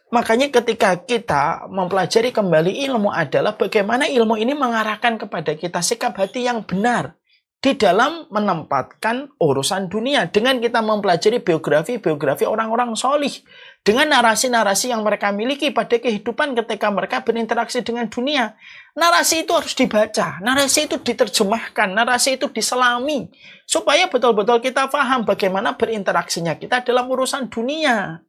Makanya ketika kita mempelajari kembali ilmu adalah bagaimana ilmu ini mengarahkan kepada kita sikap hati yang benar di dalam menempatkan urusan dunia. Dengan kita mempelajari biografi orang-orang solih, dengan narasi-narasi yang mereka miliki pada kehidupan ketika mereka berinteraksi dengan dunia. Narasi itu harus dibaca, narasi itu diterjemahkan, narasi itu diselami, supaya betul-betul kita paham bagaimana berinteraksinya kita dalam urusan dunia.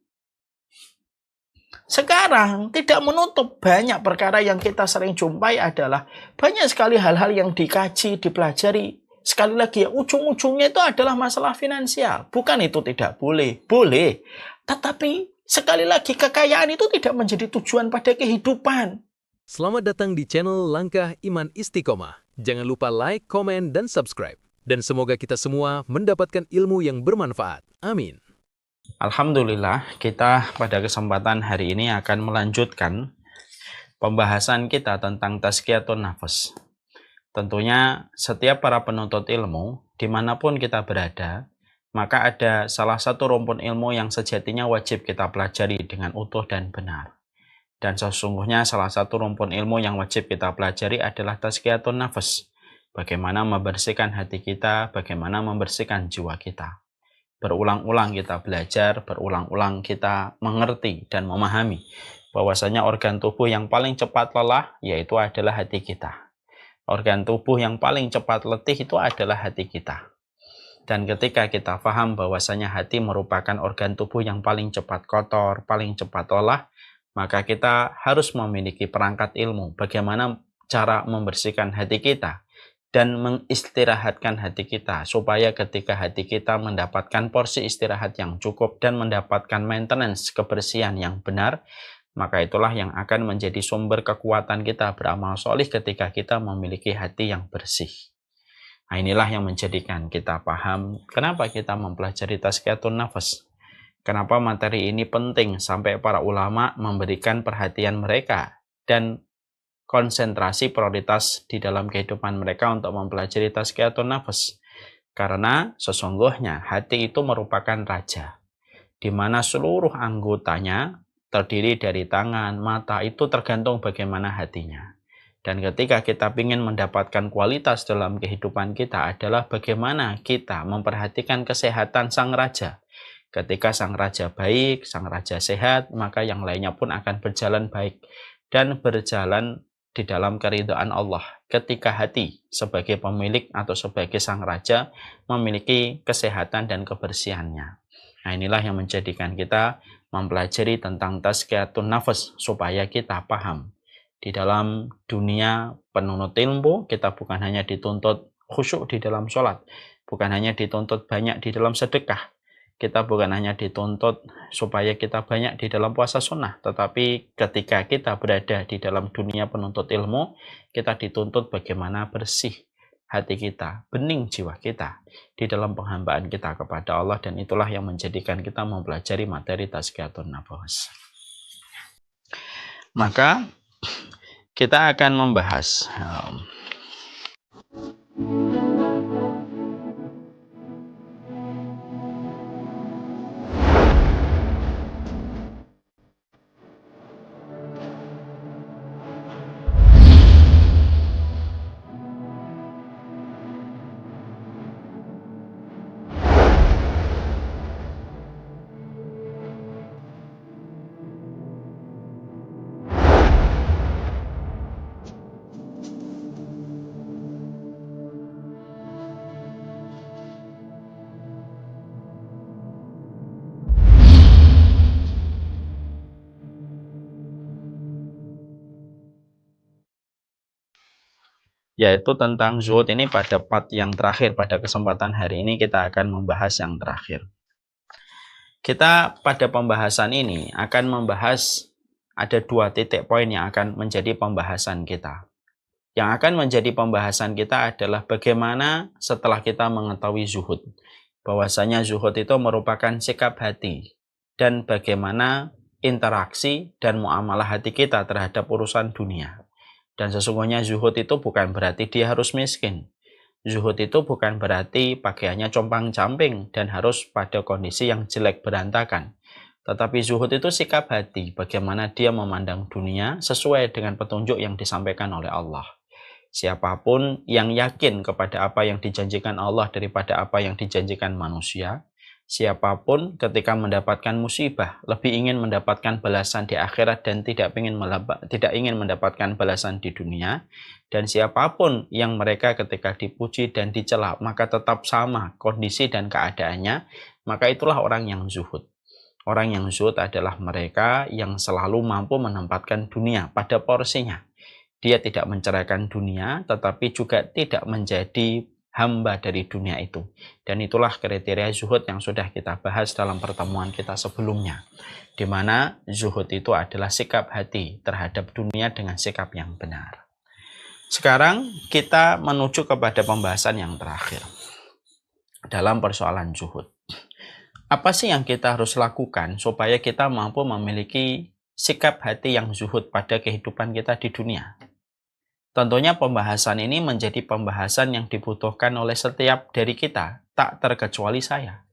Sekarang tidak menutup banyak perkara yang kita sering jumpai adalah banyak sekali hal-hal yang dikaji, dipelajari. Sekali lagi, ujung-ujungnya itu adalah masalah finansial. Bukan itu tidak boleh, boleh. Tetapi sekali lagi kekayaan itu tidak menjadi tujuan pada kehidupan. Selamat datang di channel Langkah Iman Istiqomah. Jangan lupa like, komen, dan subscribe. Dan semoga kita semua mendapatkan ilmu yang bermanfaat. Amin. Alhamdulillah, kita pada kesempatan hari ini akan melanjutkan pembahasan kita tentang tazkiyatun nafas. Tentunya setiap para penuntut ilmu, dimanapun kita berada, maka ada salah satu rumpun ilmu yang sejatinya wajib kita pelajari dengan utuh dan benar. Dan sesungguhnya salah satu rumpun ilmu yang wajib kita pelajari adalah tazkiyatun nafas. Bagaimana membersihkan hati kita, bagaimana membersihkan jiwa kita. Berulang-ulang kita belajar, berulang-ulang kita mengerti dan memahami bahwasanya organ tubuh yang paling cepat lelah yaitu adalah hati kita. Organ tubuh yang paling cepat letih itu adalah hati kita. Dan ketika kita paham bahwasanya hati merupakan organ tubuh yang paling cepat kotor, paling cepat lelah, maka kita harus memiliki perangkat ilmu bagaimana cara membersihkan hati kita dan mengistirahatkan hati kita, supaya ketika hati kita mendapatkan porsi istirahat yang cukup dan mendapatkan maintenance kebersihan yang benar, maka itulah yang akan menjadi sumber kekuatan kita beramal solih ketika kita memiliki hati yang bersih. Nah, inilah yang menjadikan kita paham kenapa kita mempelajari tazkiyatun nafas. Kenapa materi ini penting sampai para ulama memberikan perhatian mereka dan konsentrasi prioritas di dalam kehidupan mereka untuk mempelajari tazkiyatun nafas. Karena sesungguhnya hati itu merupakan raja, di mana seluruh anggotanya terdiri dari tangan, mata, itu tergantung bagaimana hatinya. Dan ketika kita ingin mendapatkan kualitas dalam kehidupan kita adalah bagaimana kita memperhatikan kesehatan sang raja. Ketika sang raja baik, sang raja sehat, maka yang lainnya pun akan berjalan baik dan berjalan di dalam keridhaan Allah. Ketika hati sebagai pemilik atau sebagai sang raja memiliki kesehatan dan kebersihannya. Nah, inilah yang menjadikan kita mempelajari tentang tazkiyatun nafas supaya kita paham. Di dalam dunia penuntut ilmu, kita bukan hanya dituntut khusyuk di dalam sholat, bukan hanya dituntut banyak di dalam sedekah, kita bukan hanya dituntut supaya kita banyak di dalam puasa sunnah, tetapi ketika kita berada di dalam dunia penuntut ilmu, kita dituntut bagaimana bersih hati kita, bening jiwa kita di dalam penghambaan kita kepada Allah, dan itulah yang menjadikan kita mempelajari materi tazkiyatun nafas. Maka kita akan membahas yaitu tentang zuhud. Ini pada part yang terakhir. Pada kesempatan hari ini kita akan membahas yang terakhir. Kita pada pembahasan ini akan membahas ada 2 titik poin yang akan menjadi pembahasan kita. Yang akan menjadi pembahasan kita adalah bagaimana setelah kita mengetahui zuhud, bahwasanya zuhud itu merupakan sikap hati, dan bagaimana interaksi dan muamalah hati kita terhadap urusan dunia. Dan sesungguhnya zuhud itu bukan berarti dia harus miskin. Zuhud itu bukan berarti pakaiannya compang-camping dan harus pada kondisi yang jelek berantakan. Tetapi zuhud itu sikap hati, bagaimana dia memandang dunia sesuai dengan petunjuk yang disampaikan oleh Allah. Siapapun yang yakin kepada apa yang dijanjikan Allah daripada apa yang dijanjikan manusia, siapapun ketika mendapatkan musibah lebih ingin mendapatkan balasan di akhirat dan tidak ingin mendapatkan balasan di dunia, dan siapapun yang mereka ketika dipuji dan dicela maka tetap sama kondisi dan keadaannya, maka itulah orang yang zuhud. Orang yang zuhud adalah mereka yang selalu mampu menempatkan dunia pada porsinya. Dia tidak menceraikan dunia, tetapi juga tidak menjadi hamba dari dunia itu. Dan itulah kriteria zuhud yang sudah kita bahas dalam pertemuan kita sebelumnya. Di mana zuhud itu adalah sikap hati terhadap dunia dengan sikap yang benar. Sekarang kita menuju kepada pembahasan yang terakhir dalam persoalan zuhud. Apa sih yang kita harus lakukan supaya kita mampu memiliki sikap hati yang zuhud pada kehidupan kita di dunia? Tentunya pembahasan ini menjadi pembahasan yang dibutuhkan oleh setiap dari kita, tak terkecuali saya.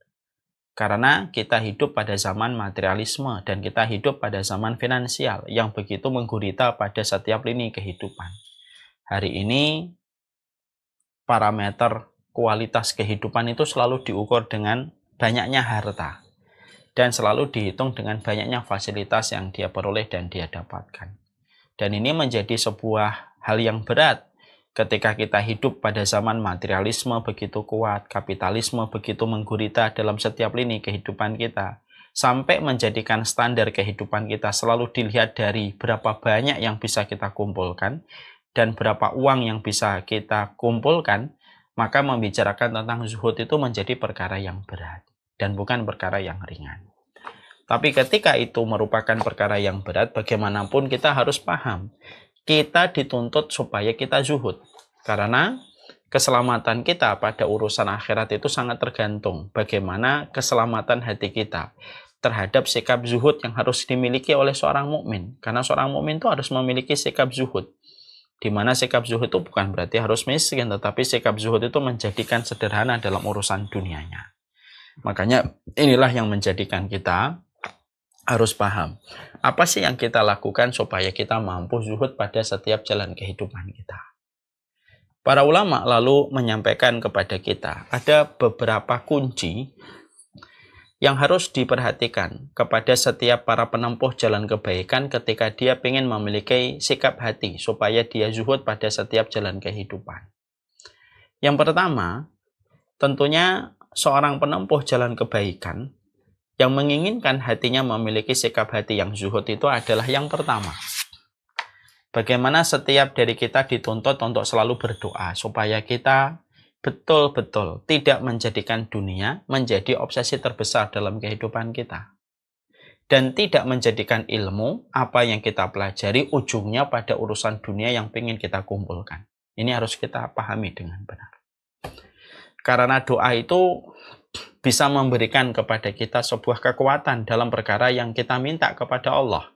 Karena kita hidup pada zaman materialisme dan kita hidup pada zaman finansial yang begitu menggurita pada setiap lini kehidupan. Hari ini, parameter kualitas kehidupan itu selalu diukur dengan banyaknya harta. Dan selalu dihitung dengan banyaknya fasilitas yang dia peroleh dan dia dapatkan. Dan ini menjadi sebuah hal yang berat ketika kita hidup pada zaman materialisme begitu kuat, kapitalisme begitu menggurita dalam setiap lini kehidupan kita, sampai menjadikan standar kehidupan kita selalu dilihat dari berapa banyak yang bisa kita kumpulkan dan berapa uang yang bisa kita kumpulkan, maka membicarakan tentang zuhud itu menjadi perkara yang berat dan bukan perkara yang ringan. Tapi ketika itu merupakan perkara yang berat, bagaimanapun kita harus paham, kita dituntut supaya kita zuhud. Karena keselamatan kita pada urusan akhirat itu sangat tergantung bagaimana keselamatan hati kita terhadap sikap zuhud yang harus dimiliki oleh seorang mukmin. Karena seorang mukmin itu harus memiliki sikap zuhud. Di mana sikap zuhud itu bukan berarti harus miskin, tetapi sikap zuhud itu menjadikan sederhana dalam urusan dunianya. Makanya inilah yang menjadikan kita harus paham, apa sih yang kita lakukan supaya kita mampu zuhud pada setiap jalan kehidupan kita. Para ulama lalu menyampaikan kepada kita, ada beberapa kunci yang harus diperhatikan kepada setiap para penempuh jalan kebaikan ketika dia ingin memiliki sikap hati supaya dia zuhud pada setiap jalan kehidupan. Yang pertama, tentunya seorang penempuh jalan kebaikan yang menginginkan hatinya memiliki sikap hati yang zuhud itu adalah yang pertama. Bagaimana setiap dari kita dituntut untuk selalu berdoa supaya kita betul-betul tidak menjadikan dunia menjadi obsesi terbesar dalam kehidupan kita. Dan tidak menjadikan ilmu apa yang kita pelajari ujungnya pada urusan dunia yang ingin kita kumpulkan. Ini harus kita pahami dengan benar. Karena doa itu bisa memberikan kepada kita sebuah kekuatan dalam perkara yang kita minta kepada Allah.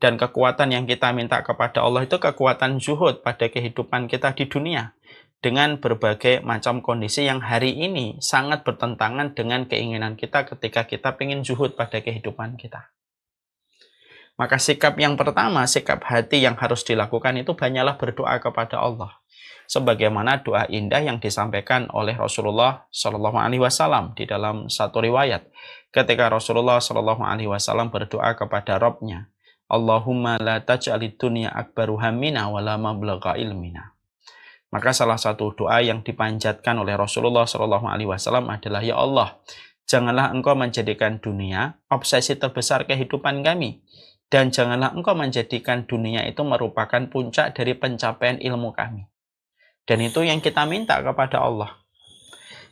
Dan kekuatan yang kita minta kepada Allah itu kekuatan zuhud pada kehidupan kita di dunia. Dengan berbagai macam kondisi yang hari ini sangat bertentangan dengan keinginan kita ketika kita ingin zuhud pada kehidupan kita. Maka sikap yang pertama, sikap hati yang harus dilakukan itu banyaklah berdoa kepada Allah. Sebagaimana doa indah yang disampaikan oleh Rasulullah SAW di dalam satu riwayat, ketika Rasulullah SAW berdoa kepada Rabb-Nya, Allahumma la taj'alid dunya akbaru hammina wa la mablagha ilmina. Maka salah satu doa yang dipanjatkan oleh Rasulullah SAW adalah, ya Allah, janganlah Engkau menjadikan dunia obsesi terbesar kehidupan kami, dan janganlah Engkau menjadikan dunia itu merupakan puncak dari pencapaian ilmu kami. Dan itu yang kita minta kepada Allah.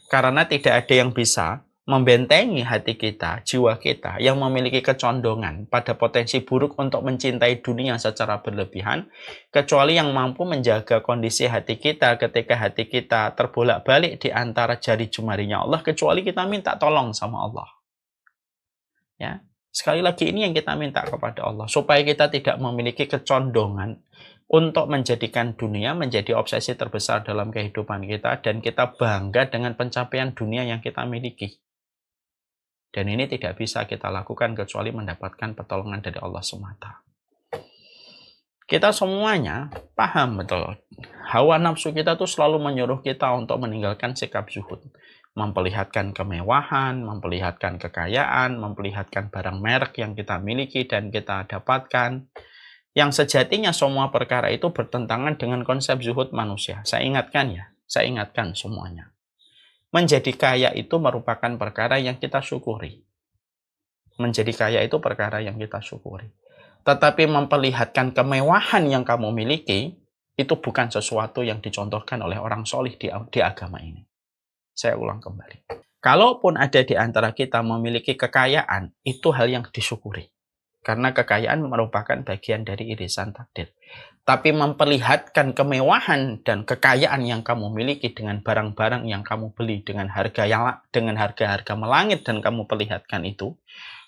Karena tidak ada yang bisa membentengi hati kita, jiwa kita yang memiliki kecondongan pada potensi buruk untuk mencintai dunia secara berlebihan, kecuali yang mampu menjaga kondisi hati kita ketika hati kita terbolak-balik di antara jari jemarinya Allah, kecuali kita minta tolong sama Allah. Ya. Sekali lagi ini yang kita minta kepada Allah, supaya kita tidak memiliki kecondongan untuk menjadikan dunia menjadi obsesi terbesar dalam kehidupan kita dan kita bangga dengan pencapaian dunia yang kita miliki. Dan ini tidak bisa kita lakukan kecuali mendapatkan pertolongan dari Allah semata. Kita semuanya paham betul. Hawa nafsu kita tuh selalu menyuruh kita untuk meninggalkan sikap zuhud. Memperlihatkan kemewahan, memperlihatkan kekayaan, memperlihatkan barang merek yang kita miliki dan kita dapatkan. Yang sejatinya semua perkara itu bertentangan dengan konsep zuhud manusia. Saya ingatkan semuanya. Menjadi kaya itu merupakan perkara yang kita syukuri. Menjadi kaya itu perkara yang kita syukuri. Tetapi memperlihatkan kemewahan yang kamu miliki, itu bukan sesuatu yang dicontohkan oleh orang solih di agama ini. Saya ulang kembali. Kalaupun ada di antara kita memiliki kekayaan, itu hal yang disyukuri. Karena kekayaan merupakan bagian dari irisan takdir. Tapi memperlihatkan kemewahan dan kekayaan yang kamu miliki dengan barang-barang yang kamu beli dengan harga melangit dan kamu perlihatkan itu,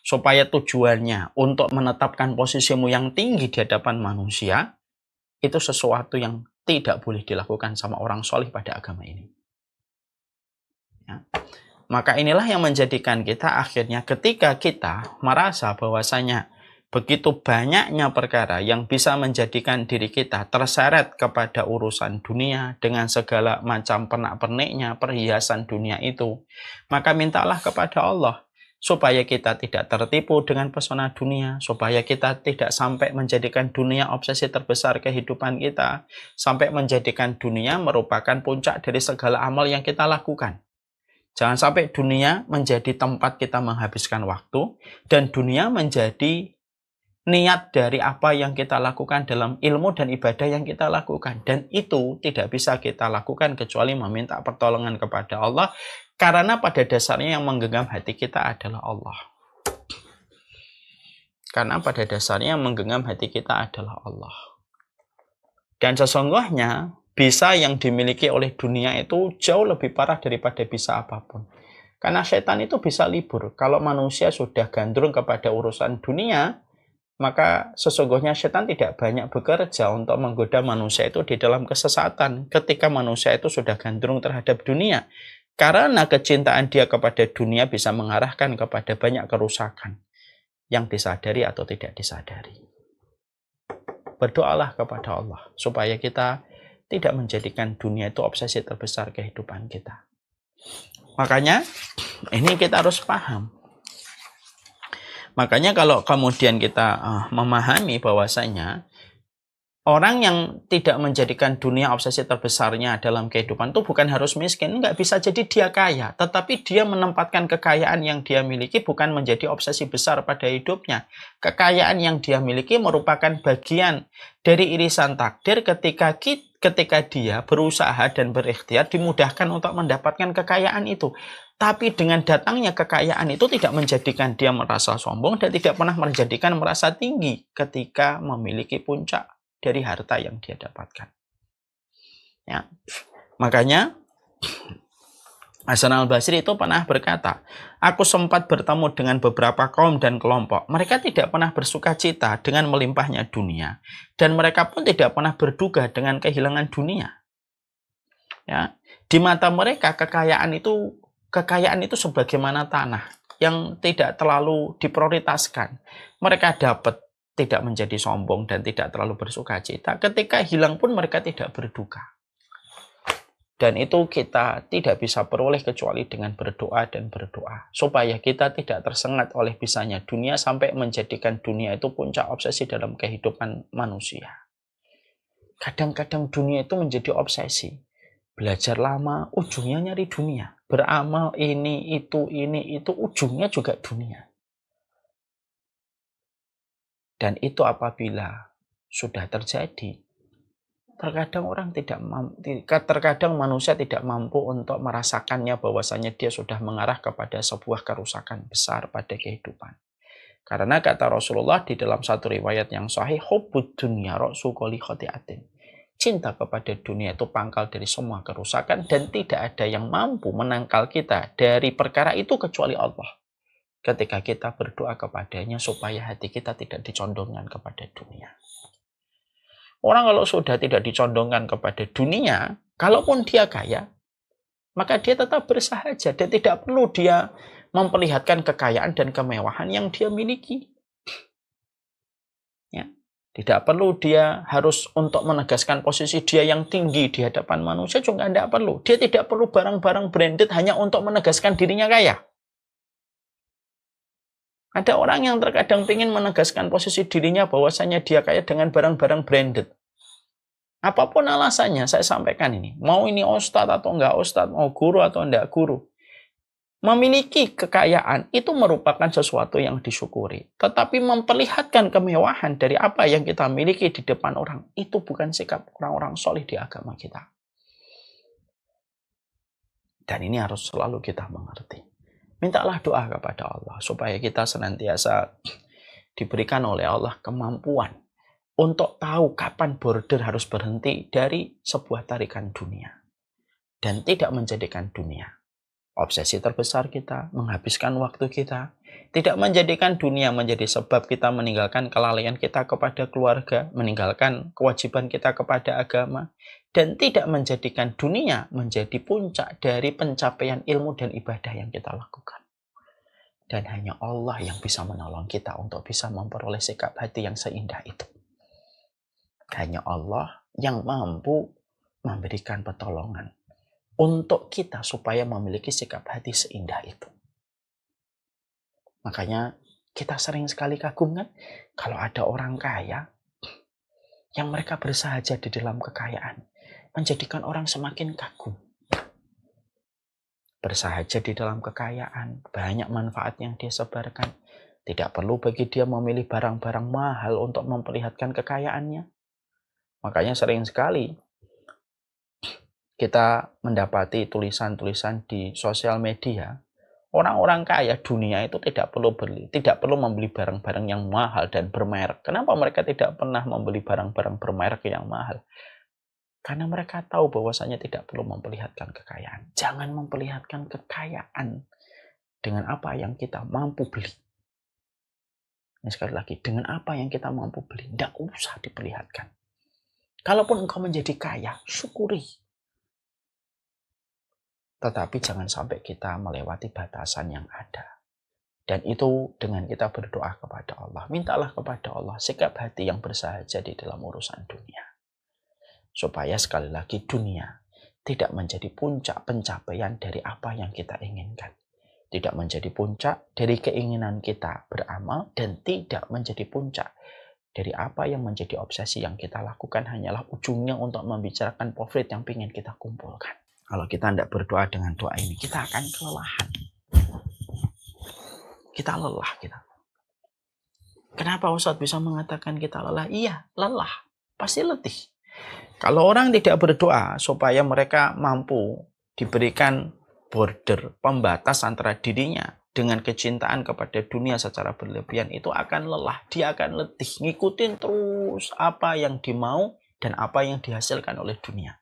supaya tujuannya untuk menetapkan posisimu yang tinggi di hadapan manusia, itu sesuatu yang tidak boleh dilakukan sama orang soleh pada agama ini. Ya. Maka inilah yang menjadikan kita akhirnya ketika kita merasa bahwasanya begitu banyaknya perkara yang bisa menjadikan diri kita terseret kepada urusan dunia dengan segala macam pernak-perniknya, perhiasan dunia itu, maka mintalah kepada Allah supaya kita tidak tertipu dengan pesona dunia, supaya kita tidak sampai menjadikan dunia obsesi terbesar kehidupan kita, sampai menjadikan dunia merupakan puncak dari segala amal yang kita lakukan. Jangan sampai dunia menjadi tempat kita menghabiskan waktu, dan dunia menjadi niat dari apa yang kita lakukan dalam ilmu dan ibadah yang kita lakukan. Dan itu tidak bisa kita lakukan kecuali meminta pertolongan kepada Allah, karena pada dasarnya yang menggenggam hati kita adalah Allah. Karena pada dasarnya yang menggenggam hati kita adalah Allah. Dan sesungguhnya bisa yang dimiliki oleh dunia itu jauh lebih parah daripada bisa apapun. Karena setan itu bisa libur. Kalau manusia sudah gandrung kepada urusan dunia, maka sesungguhnya setan tidak banyak bekerja untuk menggoda manusia itu di dalam kesesatan ketika manusia itu sudah gandrung terhadap dunia. Karena kecintaan dia kepada dunia bisa mengarahkan kepada banyak kerusakan yang disadari atau tidak disadari. Berdoalah kepada Allah supaya kita tidak menjadikan dunia itu obsesi terbesar kehidupan kita. Makanya ini kita harus paham. Makanya kalau kemudian kita memahami bahwasanya orang yang tidak menjadikan dunia obsesi terbesarnya dalam kehidupan itu bukan harus miskin, nggak bisa jadi dia kaya. Tetapi dia menempatkan kekayaan yang dia miliki bukan menjadi obsesi besar pada hidupnya. Kekayaan yang dia miliki merupakan bagian dari irisan takdir ketika dia berusaha dan berikhtiar dimudahkan untuk mendapatkan kekayaan itu. Tapi dengan datangnya kekayaan itu tidak menjadikan dia merasa sombong dan tidak pernah menjadikan merasa tinggi ketika memiliki puncak dari harta yang dia dapatkan. Ya. Makanya Hasan al-Basri itu pernah berkata, aku sempat bertemu dengan beberapa kaum dan kelompok. Mereka tidak pernah bersuka cita dengan melimpahnya dunia. Dan mereka pun tidak pernah berduka dengan kehilangan dunia. Ya. Di mata mereka kekayaan itu sebagaimana tanah yang tidak terlalu diprioritaskan. Mereka dapat tidak menjadi sombong dan tidak terlalu bersuka cita. Ketika hilang pun mereka tidak berduka. Dan itu kita tidak bisa peroleh kecuali dengan berdoa dan berdoa. Supaya kita tidak tersengat oleh bisanya dunia sampai menjadikan dunia itu puncak obsesi dalam kehidupan manusia. Kadang-kadang dunia itu menjadi obsesi. Belajar lama, ujungnya nyari dunia. Beramal ini, itu, ujungnya juga dunia. Dan itu apabila sudah terjadi, terkadang manusia tidak mampu untuk merasakannya bahwasanya dia sudah mengarah kepada sebuah kerusakan besar pada kehidupan. Karena kata Rasulullah di dalam satu riwayat yang sahih, hubbud dunya ra'su kulli khati'atin. Cinta kepada dunia itu pangkal dari semua kerusakan dan tidak ada yang mampu menangkal kita dari perkara itu kecuali Allah. Ketika kita berdoa kepadanya supaya hati kita tidak dicondongkan kepada dunia. Orang kalau sudah tidak dicondongkan kepada dunia, kalaupun dia kaya, maka dia tetap bersahaja dan tidak perlu dia memperlihatkan kekayaan dan kemewahan yang dia miliki. Ya. Tidak perlu dia harus untuk menegaskan posisi dia yang tinggi di hadapan manusia, juga tidak perlu. Dia tidak perlu barang-barang branded hanya untuk menegaskan dirinya kaya. Ada orang yang terkadang ingin menegaskan posisi dirinya bahwasanya dia kaya dengan barang-barang branded. Apapun alasannya, saya sampaikan ini. Mau ini ustadz atau enggak ustadz, mau guru atau enggak guru. Memiliki kekayaan itu merupakan sesuatu yang disyukuri. Tetapi memperlihatkan kemewahan dari apa yang kita miliki di depan orang, itu bukan sikap orang-orang soleh di agama kita. Dan ini harus selalu kita mengerti. Mintalah doa kepada Allah supaya kita senantiasa diberikan oleh Allah kemampuan untuk tahu kapan border harus berhenti dari sebuah tarikan dunia. Dan tidak menjadikan dunia obsesi terbesar kita, menghabiskan waktu kita, tidak menjadikan dunia menjadi sebab kita meninggalkan kelalaian kita kepada keluarga, meninggalkan kewajiban kita kepada agama, dan tidak menjadikan dunia menjadi puncak dari pencapaian ilmu dan ibadah yang kita lakukan. Dan hanya Allah yang bisa menolong kita untuk bisa memperoleh sikap hati yang seindah itu. Hanya Allah yang mampu memberikan pertolongan untuk kita supaya memiliki sikap hati seindah itu. Makanya kita sering sekali kagum kan kalau ada orang kaya yang mereka bersahaja di dalam kekayaan, menjadikan orang semakin kagum. Bersahaja di dalam kekayaan, banyak manfaat yang dia sebarkan. Tidak perlu bagi dia memilih barang-barang mahal untuk memperlihatkan kekayaannya. Makanya sering sekali kita mendapati tulisan-tulisan di sosial media, orang-orang kaya dunia itu tidak perlu membeli barang-barang yang mahal dan bermerek. Kenapa mereka tidak pernah membeli barang-barang bermerek yang mahal? Karena mereka tahu bahwasanya tidak perlu memperlihatkan kekayaan. Jangan memperlihatkan kekayaan dengan apa yang kita mampu beli. Ini sekali lagi, dengan apa yang kita mampu beli, tidak usah diperlihatkan. Kalaupun engkau menjadi kaya, syukuri. Tetapi jangan sampai kita melewati batasan yang ada. Dan itu dengan kita berdoa kepada Allah. Mintalah kepada Allah sikap hati yang bersahaja di dalam urusan dunia. Supaya sekali lagi dunia tidak menjadi puncak pencapaian dari apa yang kita inginkan. Tidak menjadi puncak dari keinginan kita beramal. Dan tidak menjadi puncak dari apa yang menjadi obsesi yang kita lakukan hanyalah ujungnya untuk membicarakan profit yang ingin kita kumpulkan. Kalau kita tidak berdoa dengan doa ini, kita akan kelelahan. Kita lelah kita. Kenapa Ustadz bisa mengatakan kita lelah? Iya, lelah. Pasti letih. Kalau orang tidak berdoa supaya mereka mampu diberikan border, pembatas antara dirinya dengan kecintaan kepada dunia secara berlebihan, itu akan lelah. Dia akan letih. Ngikutin terus apa yang dimau dan apa yang dihasilkan oleh dunia.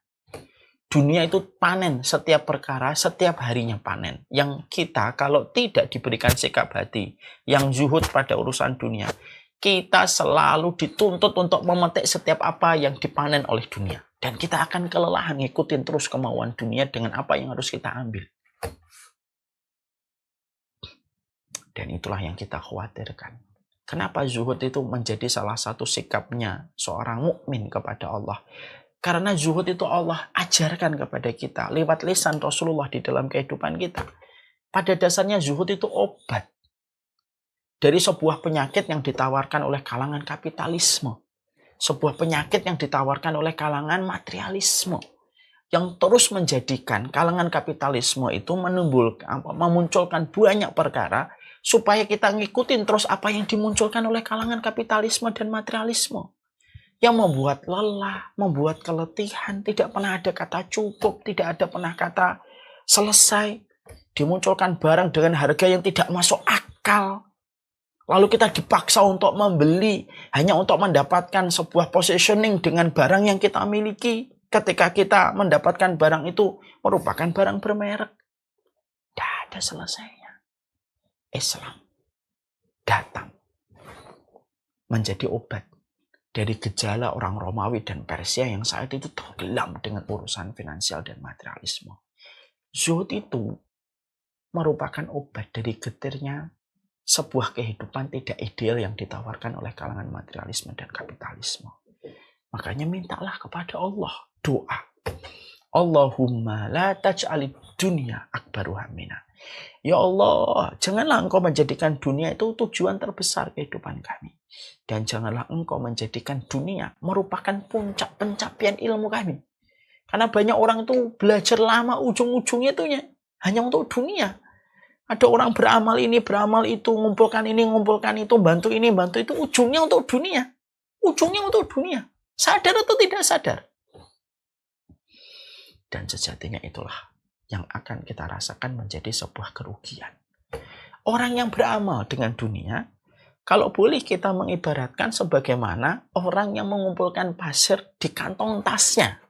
Dunia itu panen setiap perkara, setiap harinya panen. Yang kita kalau tidak diberikan sikap hati yang zuhud pada urusan dunia, kita selalu dituntut untuk memetik setiap apa yang dipanen oleh dunia. Dan kita akan kelelahan ngikutin terus kemauan dunia dengan apa yang harus kita ambil. Dan itulah yang kita khawatirkan. Kenapa zuhud itu menjadi salah satu sikapnya seorang mukmin kepada Allah? Karena zuhud itu Allah ajarkan kepada kita lewat lisan Rasulullah di dalam kehidupan kita. Pada dasarnya zuhud itu obat dari sebuah penyakit yang ditawarkan oleh kalangan kapitalisme. Sebuah penyakit yang ditawarkan oleh kalangan materialisme. Yang terus menjadikan kalangan kapitalisme itu memunculkan banyak perkara supaya kita ngikutin terus apa yang dimunculkan oleh kalangan kapitalisme dan materialisme. Yang membuat lelah, membuat keletihan, tidak pernah ada kata cukup, tidak ada pernah kata selesai. Dimunculkan barang dengan harga yang tidak masuk akal. Lalu kita dipaksa untuk membeli hanya untuk mendapatkan sebuah positioning dengan barang yang kita miliki. Ketika kita mendapatkan barang itu merupakan barang bermerek. Tidak ada selesainya. Islam datang menjadi obat dari gejala orang Romawi dan Persia yang saat itu tenggelam dengan urusan finansial dan materialisme. Zuhud itu merupakan obat dari getirnya sebuah kehidupan tidak ideal yang ditawarkan oleh kalangan materialisme dan kapitalisme. Makanya mintalah kepada Allah, doa. Allahumma la taj'alid dunya akbaru hammina. Ya Allah, janganlah engkau menjadikan dunia itu tujuan terbesar kehidupan kami. Dan janganlah engkau menjadikan dunia merupakan puncak pencapaian ilmu kami. Karena banyak orang itu belajar lama, ujung-ujungnya itu hanya untuk dunia. Ada orang beramal ini, beramal itu, ngumpulkan ini, ngumpulkan itu, bantu ini, bantu itu, ujungnya untuk dunia. Ujungnya untuk dunia. Sadar atau tidak sadar? Dan sejatinya itulah yang akan kita rasakan menjadi sebuah kerugian. Orang yang beramal dengan dunia, kalau boleh kita mengibaratkan sebagaimana orang yang mengumpulkan pasir di kantong tasnya.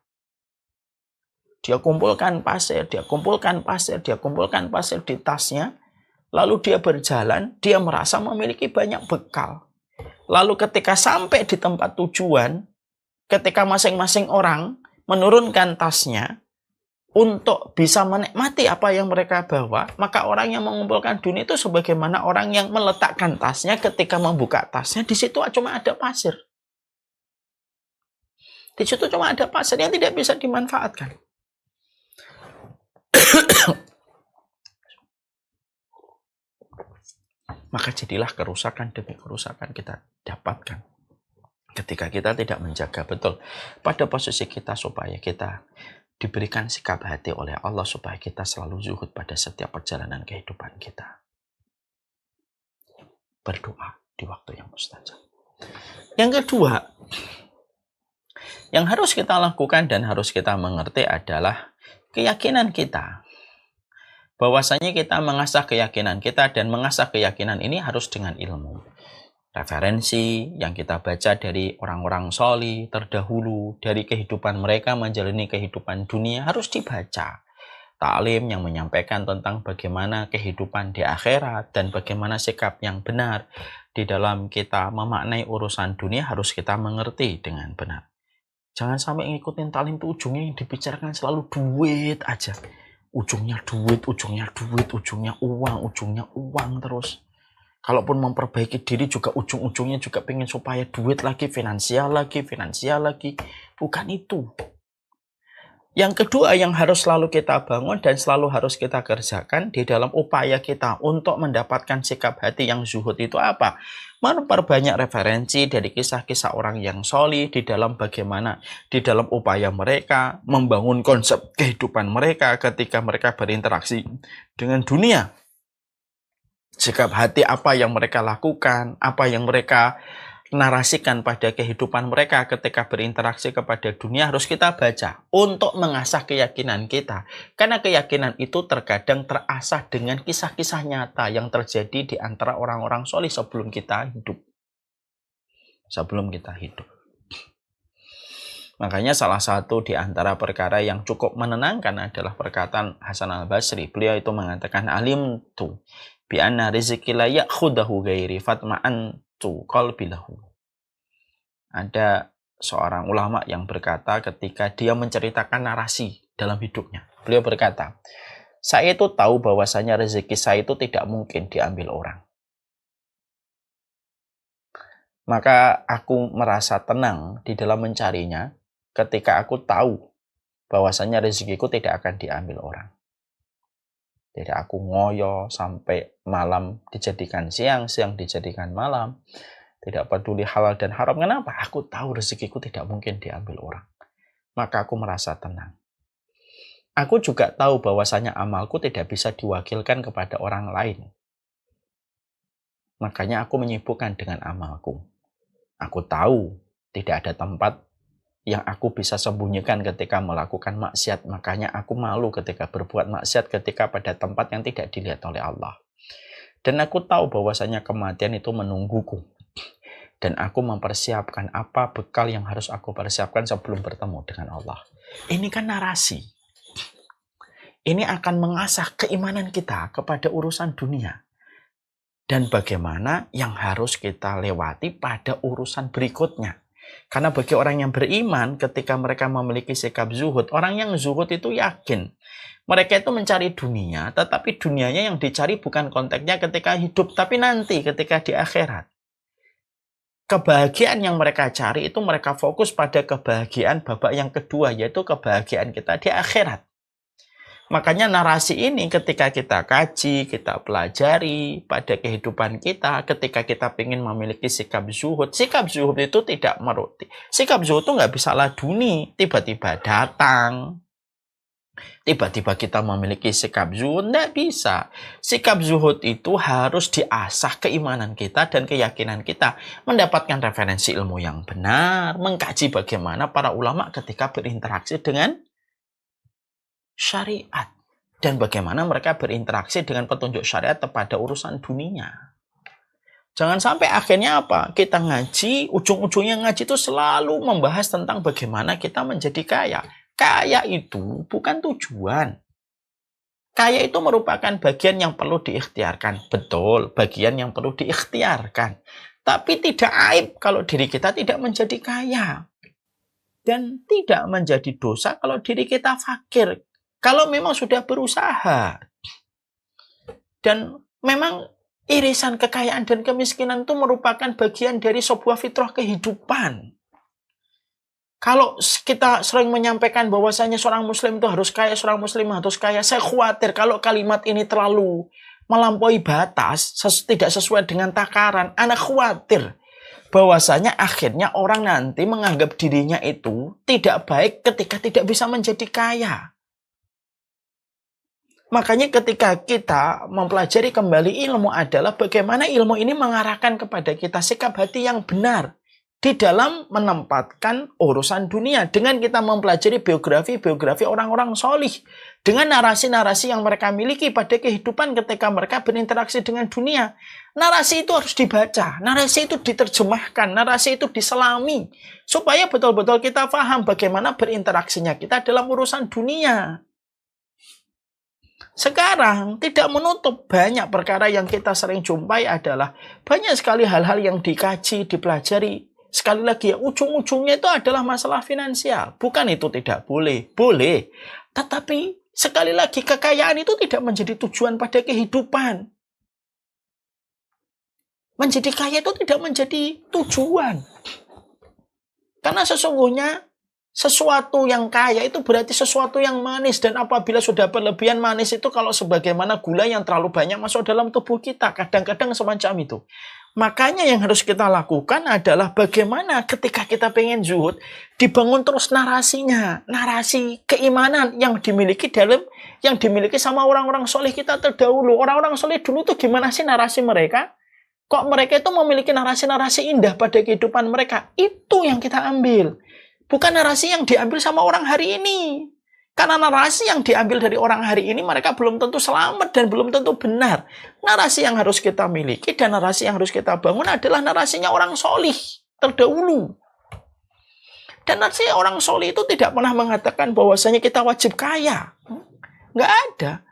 Dia kumpulkan pasir, dia kumpulkan pasir, dia kumpulkan pasir di tasnya. Lalu dia berjalan, dia merasa memiliki banyak bekal. Lalu ketika sampai di tempat tujuan, ketika masing-masing orang menurunkan tasnya untuk bisa menikmati apa yang mereka bawa, maka orang yang mengumpulkan dunia itu sebagaimana orang yang meletakkan tasnya, ketika membuka tasnya, di situ cuma ada pasir. Di situ cuma ada pasir yang tidak bisa dimanfaatkan. Maka jadilah kerusakan demi kerusakan kita dapatkan ketika kita tidak menjaga betul pada posisi kita, supaya kita diberikan sikap hati oleh Allah, supaya kita selalu zuhud pada setiap perjalanan kehidupan kita. Berdoa di waktu yang mustajab. Yang kedua, yang harus kita lakukan dan harus kita mengerti adalah keyakinan kita. Bahwasanya kita mengasah keyakinan kita, dan mengasah keyakinan ini harus dengan ilmu. Referensi yang kita baca dari orang-orang sholih terdahulu, dari kehidupan mereka menjalani kehidupan dunia harus dibaca. Ta'lim yang menyampaikan tentang bagaimana kehidupan di akhirat dan bagaimana sikap yang benar di dalam kita memaknai urusan dunia harus kita mengerti dengan benar. Jangan sampai ngikutin ta'lim itu ujungnya yang dibicarakan selalu duit aja. Ujungnya duit, ujungnya duit, ujungnya uang terus. Kalaupun memperbaiki diri juga ujung-ujungnya juga pengen supaya duit lagi, finansial lagi. Bukan itu. Yang kedua yang harus selalu kita bangun dan selalu harus kita kerjakan di dalam upaya kita untuk mendapatkan sikap hati yang zuhud itu apa? Memperbanyak referensi dari kisah-kisah orang yang sholih di dalam bagaimana di dalam upaya mereka membangun konsep kehidupan mereka ketika mereka berinteraksi dengan dunia. Sikap hati apa yang mereka lakukan, apa yang mereka narasikan pada kehidupan mereka ketika berinteraksi kepada dunia harus kita baca untuk mengasah keyakinan kita. Karena keyakinan itu terkadang terasah dengan kisah-kisah nyata yang terjadi di antara orang-orang sholih sebelum kita hidup. Makanya salah satu di antara perkara yang cukup menenangkan adalah perkataan Hasan al-Basri. Beliau itu mengatakan, alimtu bi anna rizqi la ya'khudahu ghairi fatma'antu qalbi lahu. Ada seorang ulama yang berkata ketika dia menceritakan narasi dalam hidupnya. Beliau berkata, saya itu tahu bahwasanya rezeki saya itu tidak mungkin diambil orang. Maka aku merasa tenang di dalam mencarinya ketika aku tahu bahwasanya rezekiku tidak akan diambil orang. Jadi aku ngoyo sampai malam dijadikan siang, siang dijadikan malam. Tidak peduli halal dan haram. Kenapa? Aku tahu rezekiku tidak mungkin diambil orang. Maka aku merasa tenang. Aku juga tahu bahwasanya amalku tidak bisa diwakilkan kepada orang lain. Makanya aku menyibukkan dengan amalku. Aku tahu tidak ada tempat yang aku bisa sembunyikan ketika melakukan maksiat. Makanya aku malu ketika berbuat maksiat ketika pada tempat yang tidak dilihat oleh Allah. Dan aku tahu bahwasanya kematian itu menungguku. Dan aku mempersiapkan apa bekal yang harus aku persiapkan sebelum bertemu dengan Allah. Ini kan narasi. Ini akan mengasah keimanan kita kepada urusan dunia. Dan bagaimana yang harus kita lewati pada urusan berikutnya. Karena bagi orang yang beriman, ketika mereka memiliki sikap zuhud, orang yang zuhud itu yakin. Mereka itu mencari dunia, tetapi dunianya yang dicari bukan konteksnya ketika hidup, tapi nanti ketika di akhirat. Kebahagiaan yang mereka cari itu mereka fokus pada kebahagiaan babak yang kedua, yaitu kebahagiaan kita di akhirat. Makanya narasi ini ketika kita kaji, kita pelajari pada kehidupan kita, ketika kita ingin memiliki sikap zuhud itu tidak meruti. Sikap zuhud itu nggak bisa laduni, tiba-tiba datang. Tiba-tiba kita memiliki sikap zuhud, nggak bisa. Sikap zuhud itu harus diasah keimanan kita dan keyakinan kita. Mendapatkan referensi ilmu yang benar, mengkaji bagaimana para ulama ketika berinteraksi dengan syariat. Dan bagaimana mereka berinteraksi dengan petunjuk syariat pada urusan dunia. Jangan sampai akhirnya apa? Kita ngaji, ujung-ujungnya ngaji itu selalu membahas tentang bagaimana kita menjadi kaya. Kaya itu bukan tujuan. Kaya itu merupakan bagian yang perlu diikhtiarkan. Betul, bagian yang perlu diikhtiarkan. Tapi tidak aib kalau diri kita tidak menjadi kaya. Dan tidak menjadi dosa kalau diri kita fakir. Kalau memang sudah berusaha. Dan memang irisan kekayaan dan kemiskinan itu merupakan bagian dari sebuah fitrah kehidupan. Kalau kita sering menyampaikan bahwasanya seorang muslim itu harus kaya, seorang muslim harus kaya, saya khawatir kalau kalimat ini terlalu melampaui batas, tidak sesuai dengan takaran, anak khawatir bahwasanya akhirnya orang nanti menganggap dirinya itu tidak baik ketika tidak bisa menjadi kaya. Makanya ketika kita mempelajari kembali ilmu adalah bagaimana ilmu ini mengarahkan kepada kita sikap hati yang benar di dalam menempatkan urusan dunia. Dengan kita mempelajari biografi orang-orang solih. Dengan narasi-narasi yang mereka miliki pada kehidupan ketika mereka berinteraksi dengan dunia. Narasi itu harus dibaca, narasi itu diterjemahkan, narasi itu diselami. Supaya betul-betul kita paham bagaimana berinteraksinya kita dalam urusan dunia. Sekarang tidak menutup banyak perkara yang kita sering jumpai adalah banyak sekali hal-hal yang dikaji, dipelajari. Sekali lagi ya, ujung-ujungnya itu adalah masalah finansial. Bukan itu tidak boleh. Boleh. Tetapi sekali lagi kekayaan itu tidak menjadi tujuan pada kehidupan. Menjadi kaya itu tidak menjadi tujuan. Karena sesungguhnya sesuatu yang kaya itu berarti sesuatu yang manis. Dan apabila sudah berlebihan manis itu kalau sebagaimana gula yang terlalu banyak masuk dalam tubuh kita. Kadang-kadang semacam itu. Makanya yang harus kita lakukan adalah bagaimana ketika kita pengen zuhud, dibangun terus narasinya. Narasi keimanan yang dimiliki sama orang-orang soleh kita terdahulu. Orang-orang soleh dulu tuh gimana sih narasi mereka? Kok mereka itu memiliki narasi-narasi indah pada kehidupan mereka? Itu yang kita ambil. Bukan narasi yang diambil sama orang hari ini. Karena narasi yang diambil dari orang hari ini mereka belum tentu selamat dan belum tentu benar. Narasi yang harus kita miliki dan narasi yang harus kita bangun adalah narasinya orang solih terdahulu. Dan narasi orang solih itu tidak pernah mengatakan bahwasanya kita wajib kaya. Nggak ada.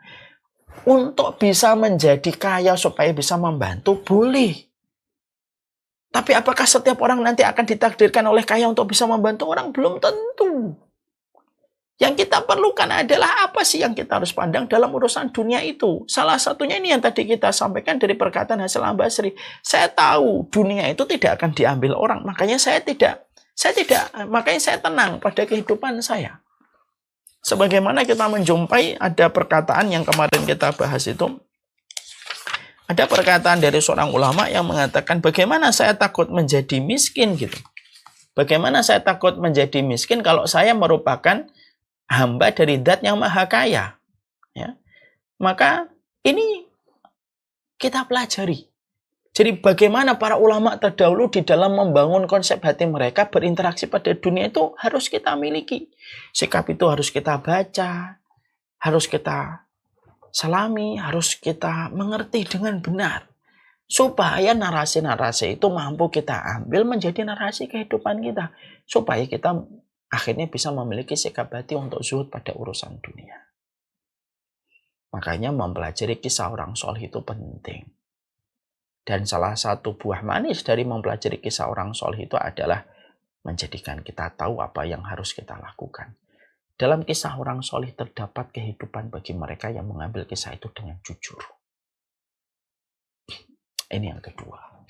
Untuk bisa menjadi kaya supaya bisa membantu boleh. Tapi apakah setiap orang nanti akan ditakdirkan oleh kaya untuk bisa membantu orang? Belum tentu. Yang kita perlukan adalah apa sih yang kita harus pandang dalam urusan dunia itu. Salah satunya ini yang tadi kita sampaikan dari perkataan Hasan al-Basri. Saya tahu dunia itu tidak akan diambil orang. Makanya saya tenang pada kehidupan saya. Sebagaimana kita menjumpai ada perkataan yang kemarin kita bahas itu. Ada perkataan dari seorang ulama yang mengatakan bagaimana saya takut menjadi miskin gitu. Bagaimana saya takut menjadi miskin kalau saya merupakan hamba dari Zat yang Maha Kaya. Ya. Maka ini kita pelajari. Jadi bagaimana para ulama terdahulu di dalam membangun konsep hati mereka berinteraksi pada dunia itu harus kita miliki. Sikap itu harus kita baca, harus kita selami, harus kita mengerti dengan benar. Supaya narasi-narasi itu mampu kita ambil menjadi narasi kehidupan kita. Supaya kita akhirnya bisa memiliki sikap hati untuk zuhud pada urusan dunia. Makanya mempelajari kisah orang soleh itu penting. Dan salah satu buah manis dari mempelajari kisah orang soleh itu adalah menjadikan kita tahu apa yang harus kita lakukan. Dalam kisah orang solih terdapat kehidupan bagi mereka yang mengambil kisah itu dengan jujur. Ini yang kedua.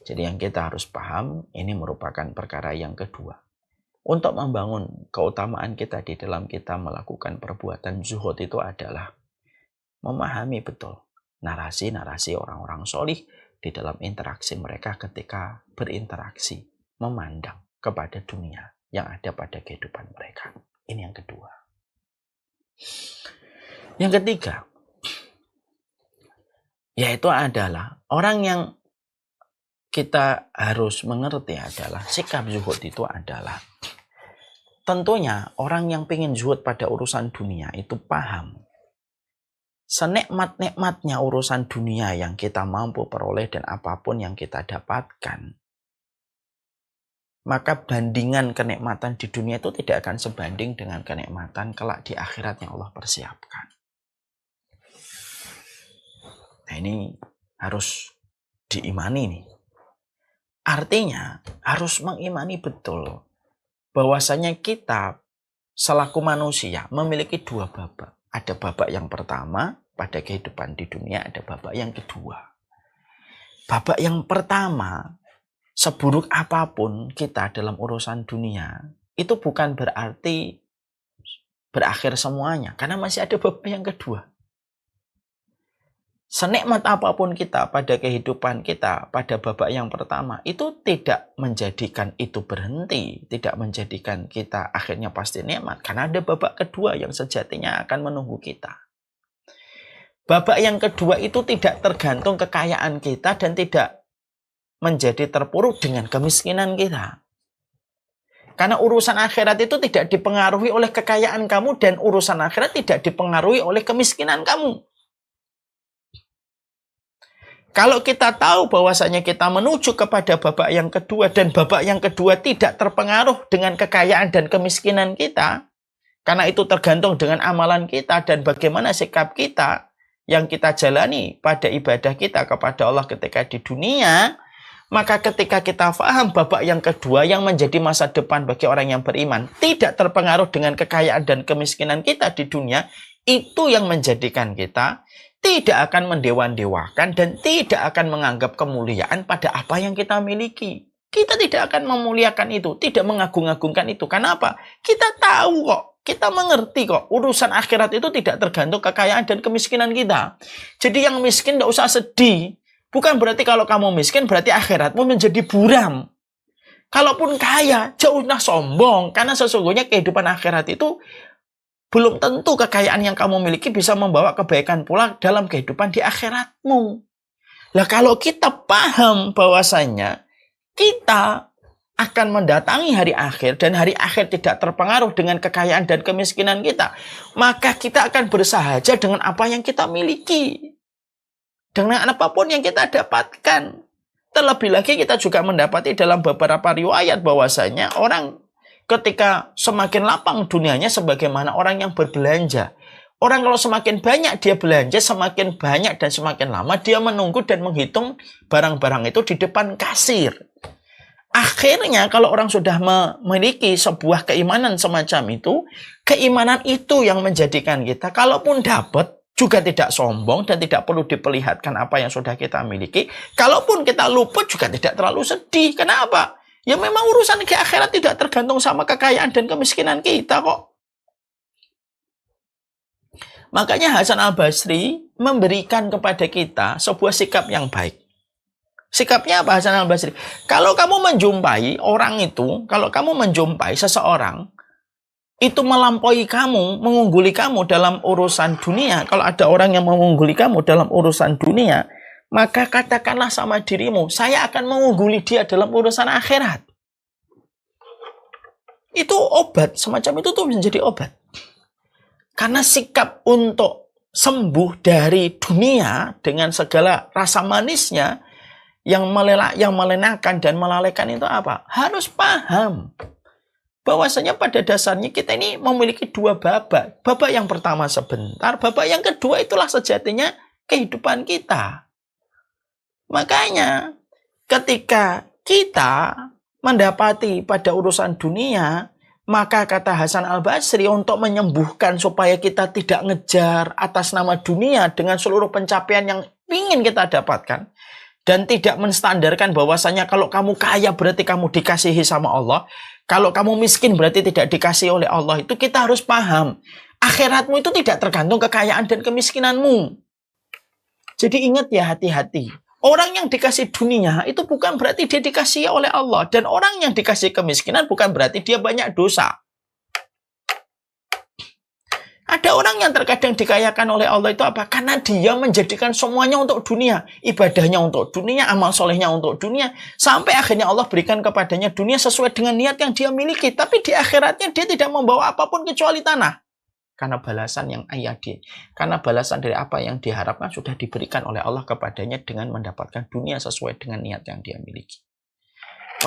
Jadi yang kita harus paham, ini merupakan perkara yang kedua. Untuk membangun keutamaan kita di dalam kita melakukan perbuatan zuhud itu adalah memahami betul narasi-narasi orang-orang solih di dalam interaksi mereka ketika berinteraksi, memandang kepada dunia yang ada pada kehidupan mereka. Ini yang kedua. Yang ketiga, yaitu adalah orang yang kita harus mengerti adalah sikap zuhud itu adalah tentunya orang yang ingin zuhud pada urusan dunia itu paham senikmat-nikmatnya urusan dunia yang kita mampu peroleh dan apapun yang kita dapatkan, maka bandingan kenikmatan di dunia itu tidak akan sebanding dengan kenikmatan kelak di akhirat yang Allah persiapkan. Nah, ini harus diimani nih. Artinya harus mengimani betul bahwasanya kita selaku manusia memiliki dua babak. Ada babak yang pertama pada kehidupan di dunia, ada babak yang kedua. Babak yang pertama, seburuk apapun kita dalam urusan dunia, itu bukan berarti berakhir semuanya, karena masih ada babak yang kedua. Senikmat apapun kita pada kehidupan kita pada babak yang pertama, itu tidak menjadikan itu berhenti, tidak menjadikan kita akhirnya pasti nikmat, karena ada babak kedua yang sejatinya akan menunggu kita. Babak yang kedua itu tidak tergantung kekayaan kita dan tidak menjadi terpuruk dengan kemiskinan kita. Karena urusan akhirat itu tidak dipengaruhi oleh kekayaan kamu dan urusan akhirat tidak dipengaruhi oleh kemiskinan kamu. Kalau kita tahu bahwasanya kita menuju kepada babak yang kedua dan babak yang kedua tidak terpengaruh dengan kekayaan dan kemiskinan kita, karena itu tergantung dengan amalan kita dan bagaimana sikap kita yang kita jalani pada ibadah kita kepada Allah ketika di dunia, maka ketika kita paham babak yang kedua yang menjadi masa depan bagi orang yang beriman tidak terpengaruh dengan kekayaan dan kemiskinan kita di dunia, itu yang menjadikan kita tidak akan mendewa-dewakan dan tidak akan menganggap kemuliaan pada apa yang kita miliki. Kita tidak akan memuliakan itu, tidak mengagung-agungkan itu. Kenapa? Kita tahu kok, kita mengerti kok, urusan akhirat itu tidak tergantung kekayaan dan kemiskinan kita. Jadi yang miskin tidak usah sedih. Bukan berarti kalau kamu miskin berarti akhiratmu menjadi buram. Kalaupun kaya, jauhlah sombong. Karena sesungguhnya kehidupan akhirat itu belum tentu kekayaan yang kamu miliki bisa membawa kebaikan pula dalam kehidupan di akhiratmu. Lah kalau kita paham bahwasanya kita akan mendatangi hari akhir dan hari akhir tidak terpengaruh dengan kekayaan dan kemiskinan kita, maka kita akan bersahaja dengan apa yang kita miliki. Dengan apapun yang kita dapatkan. Terlebih lagi kita juga mendapati dalam beberapa riwayat bahwasanya orang ketika semakin lapang dunianya sebagaimana orang yang berbelanja. Orang kalau semakin banyak dia belanja, semakin banyak dan semakin lama dia menunggu dan menghitung barang-barang itu di depan kasir. Akhirnya kalau orang sudah memiliki sebuah keimanan semacam itu, keimanan itu yang menjadikan kita kalaupun dapat juga tidak sombong dan tidak perlu diperlihatkan apa yang sudah kita miliki. Kalaupun kita luput juga tidak terlalu sedih. Kenapa? Ya memang urusan ke akhirat tidak tergantung sama kekayaan dan kemiskinan kita kok. Makanya Hasan Al-Basri memberikan kepada kita sebuah sikap yang baik. Sikapnya apa Hasan Al-Basri? Kalau kamu menjumpai orang itu, kalau kamu menjumpai seseorang, itu melampaui kamu, mengungguli kamu dalam urusan dunia. Kalau ada orang yang mengungguli kamu dalam urusan dunia, maka katakanlah sama dirimu, saya akan mengungguli dia dalam urusan akhirat. Itu obat, semacam itu tuh menjadi obat. Karena sikap untuk sembuh dari dunia dengan segala rasa manisnya yang melenakan dan melalaikan itu apa? Harus paham bahwasanya pada dasarnya kita ini memiliki dua babak. Babak yang pertama sebentar, babak yang kedua itulah sejatinya kehidupan kita. Makanya ketika kita mendapati pada urusan dunia, maka kata Hasan Al-Basri, untuk menyembuhkan supaya kita tidak ngejar atas nama dunia dengan seluruh pencapaian yang ingin kita dapatkan, dan tidak menstandarkan bahwasanya kalau kamu kaya berarti kamu dikasihi sama Allah, kalau kamu miskin berarti tidak dikasihi oleh Allah. Itu kita harus paham, akhiratmu itu tidak tergantung kekayaan dan kemiskinanmu. Jadi ingat ya, hati-hati. Orang yang dikasih dunia itu bukan berarti dia dikasihi oleh Allah. Dan orang yang dikasih kemiskinan bukan berarti dia banyak dosa. Ada orang yang terkadang dikayakan oleh Allah itu apa? Karena dia menjadikan semuanya untuk dunia. Ibadahnya untuk dunia, amal solehnya untuk dunia. Sampai akhirnya Allah berikan kepadanya dunia sesuai dengan niat yang dia miliki. Tapi di akhiratnya dia tidak membawa apapun kecuali tanah. Karena balasan yang karena balasan dari apa yang diharapkan sudah diberikan oleh Allah kepadanya dengan mendapatkan dunia sesuai dengan niat yang dia miliki.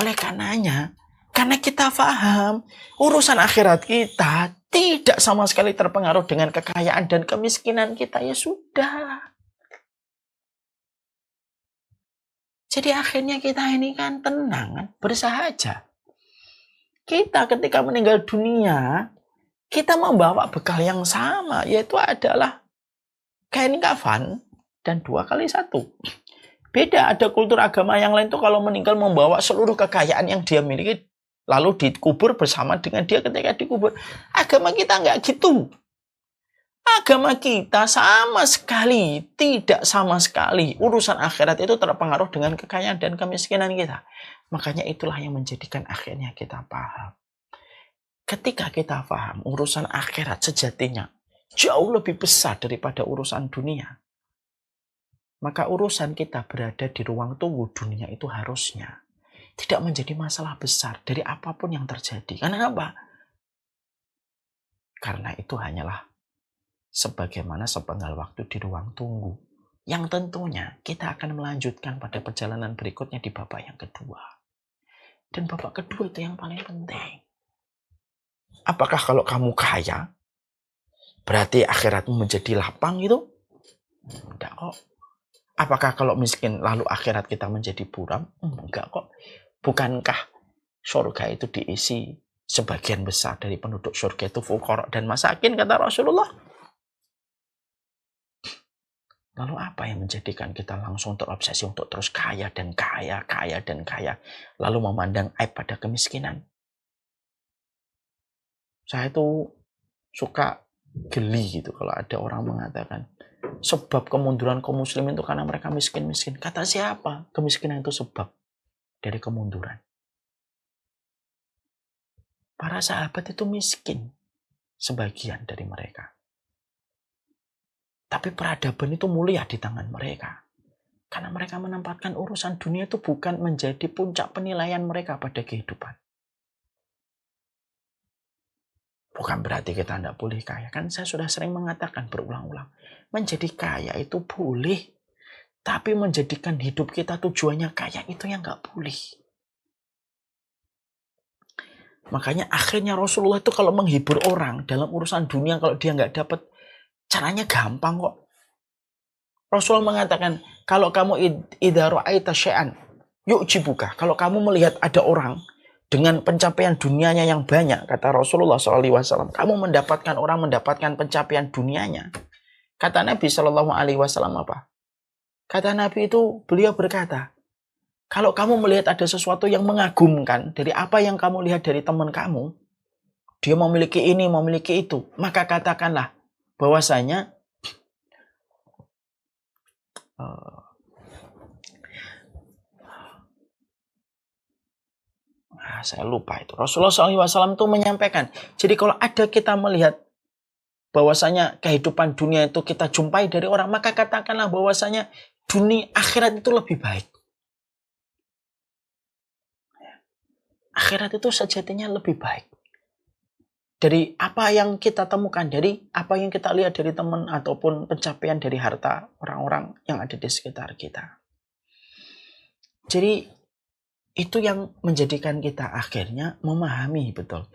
Oleh karenanya, karena kita paham urusan akhirat kita tidak sama sekali terpengaruh dengan kekayaan dan kemiskinan kita, ya sudah. Jadi akhirnya kita ini kan tenang, bersahaja. Kita ketika meninggal dunia, kita membawa bekal yang sama, yaitu adalah kain kafan dan 2x1. Beda, ada kultur agama yang lain tuh kalau meninggal membawa seluruh kekayaan yang dia miliki, lalu dikubur bersama dengan dia ketika dikubur. Agama kita nggak gitu. Agama kita sama sekali, tidak sama sekali. Urusan akhirat itu terpengaruh dengan kekayaan dan kemiskinan kita. Makanya itulah yang menjadikan akhirnya kita paham. Ketika kita paham urusan akhirat sejatinya jauh lebih besar daripada urusan dunia, maka urusan kita berada di ruang tunggu dunia itu harusnya tidak menjadi masalah besar dari apapun yang terjadi. Karena apa? Karena itu hanyalah sebagaimana sepenggal waktu di ruang tunggu, yang tentunya kita akan melanjutkan pada perjalanan berikutnya di babak yang kedua. Dan babak kedua itu yang paling penting. Apakah kalau kamu kaya, berarti akhiratmu menjadi lapang itu? Enggak kok. Apakah kalau miskin, lalu akhirat kita menjadi buram? Enggak kok. Bukankah surga itu diisi sebagian besar dari penduduk surga itu fuqara dan masakin, kata Rasulullah? Lalu apa yang menjadikan kita langsung terobsesi untuk terus kaya dan kaya, kaya dan kaya, lalu memandang aib pada kemiskinan? Saya itu suka geli gitu kalau ada orang mengatakan sebab kemunduran kaum muslimin itu karena mereka miskin-miskin. Kata siapa? Kemiskinan itu sebab dari kemunduran. Para sahabat itu miskin, sebagian dari mereka. Tapi peradaban itu mulia di tangan mereka. Karena mereka menempatkan urusan dunia itu bukan menjadi puncak penilaian mereka pada kehidupan. Bukan berarti kita tidak boleh kaya. Kan saya sudah sering mengatakan berulang-ulang. Menjadi kaya itu boleh. Tapi menjadikan hidup kita tujuannya kaya itu yang nggak boleh. Makanya akhirnya Rasulullah itu kalau menghibur orang dalam urusan dunia, kalau dia nggak dapat, caranya gampang kok. Rasulullah mengatakan, kalau kamu idza ra'aita syai'an yu'jibuka. Kalau kamu melihat ada orang dengan pencapaian dunianya yang banyak, kata Rasulullah SAW, kamu mendapatkan orang mendapatkan pencapaian dunianya. Kata Nabi SAW apa? Kata Nabi itu, beliau berkata, kalau kamu melihat ada sesuatu yang mengagumkan dari apa yang kamu lihat dari teman kamu, dia memiliki ini, memiliki itu, maka katakanlah bahwasanya saya lupa itu. Rasulullah SAW itu menyampaikan, jadi kalau ada kita melihat bahwasanya kehidupan dunia itu kita jumpai dari orang, maka katakanlah bahwasanya dunia akhirat itu lebih baik. Akhirat itu sejatinya lebih baik dari apa yang kita temukan, dari apa yang kita lihat dari teman ataupun pencapaian dari harta orang-orang yang ada di sekitar kita. Jadi itu yang menjadikan kita akhirnya memahami betul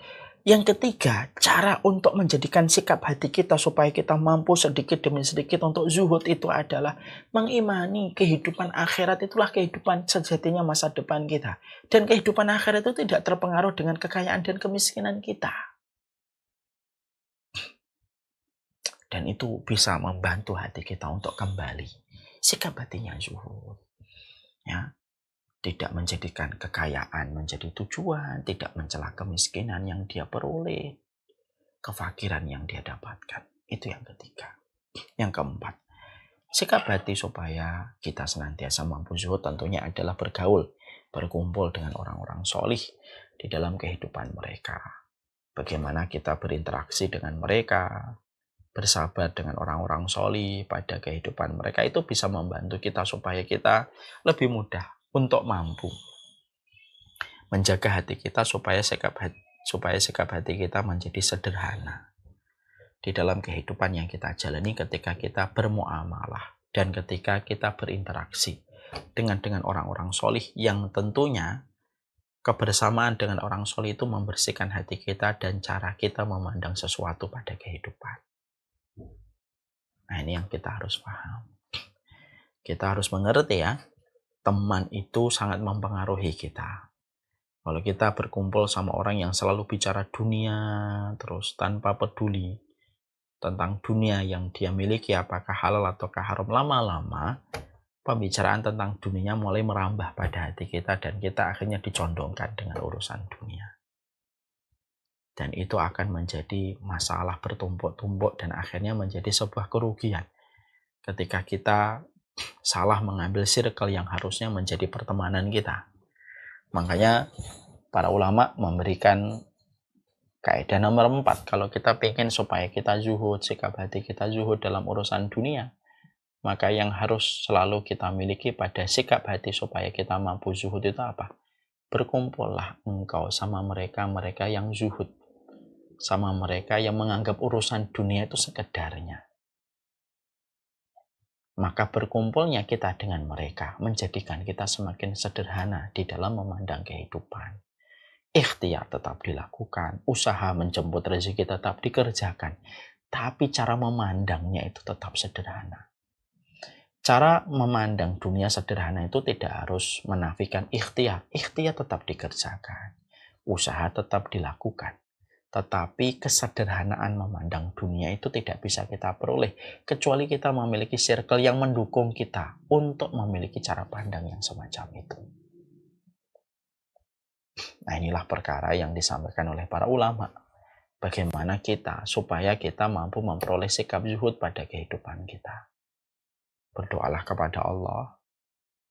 Yang ketiga, cara untuk menjadikan sikap hati kita supaya kita mampu sedikit demi sedikit untuk zuhud itu adalah mengimani kehidupan akhirat itulah kehidupan sejatinya masa depan kita. Dan kehidupan akhirat itu tidak terpengaruh dengan kekayaan dan kemiskinan kita. Dan itu bisa membantu hati kita untuk kembali. Sikap hatinya zuhud. Ya. Tidak menjadikan kekayaan menjadi tujuan, tidak mencela kemiskinan yang dia peroleh, kefakiran yang dia dapatkan. Itu yang ketiga. Yang keempat, sikap hati supaya kita senantiasa mampu zuhud tentunya adalah bergaul, berkumpul dengan orang-orang solih di dalam kehidupan mereka. Bagaimana kita berinteraksi dengan mereka, bersahabat dengan orang-orang solih pada kehidupan mereka, itu bisa membantu kita supaya kita lebih mudah untuk mampu menjaga hati kita supaya sikap hati kita menjadi sederhana di dalam kehidupan yang kita jalani ketika kita bermuamalah dan ketika kita berinteraksi dengan orang-orang solih, yang tentunya kebersamaan dengan orang solih itu membersihkan hati kita dan cara kita memandang sesuatu pada kehidupan. Nah, ini yang kita harus paham. Kita harus mengerti ya, teman itu sangat mempengaruhi kita. Kalau kita berkumpul sama orang yang selalu bicara dunia terus tanpa peduli tentang dunia yang dia miliki apakah halal ataukah haram, lama-lama pembicaraan tentang dunia mulai merambah pada hati kita dan kita akhirnya dicondongkan dengan urusan dunia. Dan itu akan menjadi masalah bertumpuk-tumpuk dan akhirnya menjadi sebuah kerugian ketika kita salah mengambil circle yang harusnya menjadi pertemanan kita. Makanya para ulama memberikan kaidah nomor 4. Kalau kita pengen supaya kita zuhud, sikap hati kita zuhud dalam urusan dunia, maka yang harus selalu kita miliki pada sikap hati supaya kita mampu zuhud itu apa? Berkumpullah engkau sama mereka yang zuhud, sama mereka yang menganggap urusan dunia itu sekedarnya. Maka berkumpulnya kita dengan mereka menjadikan kita semakin sederhana di dalam memandang kehidupan. Ikhtiar tetap dilakukan, usaha menjemput rezeki tetap dikerjakan, tapi cara memandangnya itu tetap sederhana. Cara memandang dunia sederhana itu tidak harus menafikan ikhtiar. Ikhtiar tetap dikerjakan, usaha tetap dilakukan. Tetapi kesederhanaan memandang dunia itu tidak bisa kita peroleh kecuali kita memiliki circle yang mendukung kita untuk memiliki cara pandang yang semacam itu. Nah, inilah perkara yang disampaikan oleh para ulama. Bagaimana kita supaya kita mampu memperoleh sikap zuhud pada kehidupan kita. Berdoalah kepada Allah.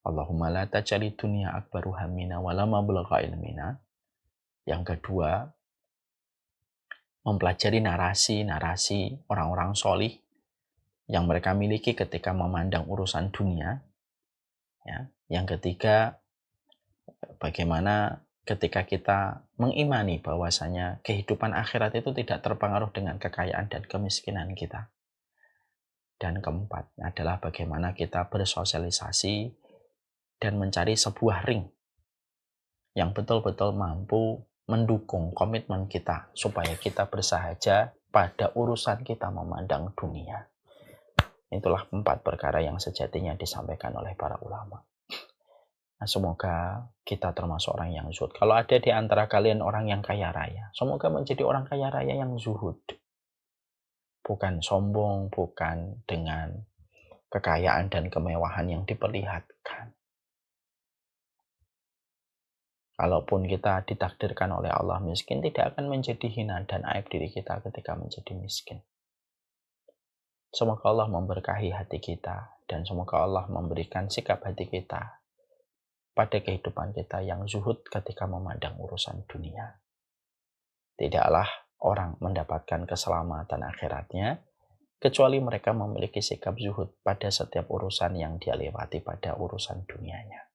Allahumma la taj'alid dunya akbaru hammina wa la mablagha ilmina. Yang kedua, mempelajari narasi-narasi orang-orang solih yang mereka miliki ketika memandang urusan dunia. Ya. Yang ketiga, bagaimana ketika kita mengimani bahwasanya kehidupan akhirat itu tidak terpengaruh dengan kekayaan dan kemiskinan kita. Dan keempat adalah bagaimana kita bersosialisasi dan mencari sebuah ring yang betul-betul mampu mendukung komitmen kita supaya kita bersahaja pada urusan kita memandang dunia. Itulah 4 perkara yang sejatinya disampaikan oleh para ulama. Nah, semoga kita termasuk orang yang zuhud. Kalau ada di antara kalian orang yang kaya raya, semoga menjadi orang kaya raya yang zuhud. Bukan sombong, bukan dengan kekayaan dan kemewahan yang diperlihatkan. Kalaupun kita ditakdirkan oleh Allah miskin, tidak akan menjadi hina dan aib diri kita ketika menjadi miskin. Semoga Allah memberkahi hati kita dan semoga Allah memberikan sikap hati kita pada kehidupan kita yang zuhud ketika memandang urusan dunia. Tidaklah orang mendapatkan keselamatan akhiratnya kecuali mereka memiliki sikap zuhud pada setiap urusan yang dia lewati pada urusan dunianya.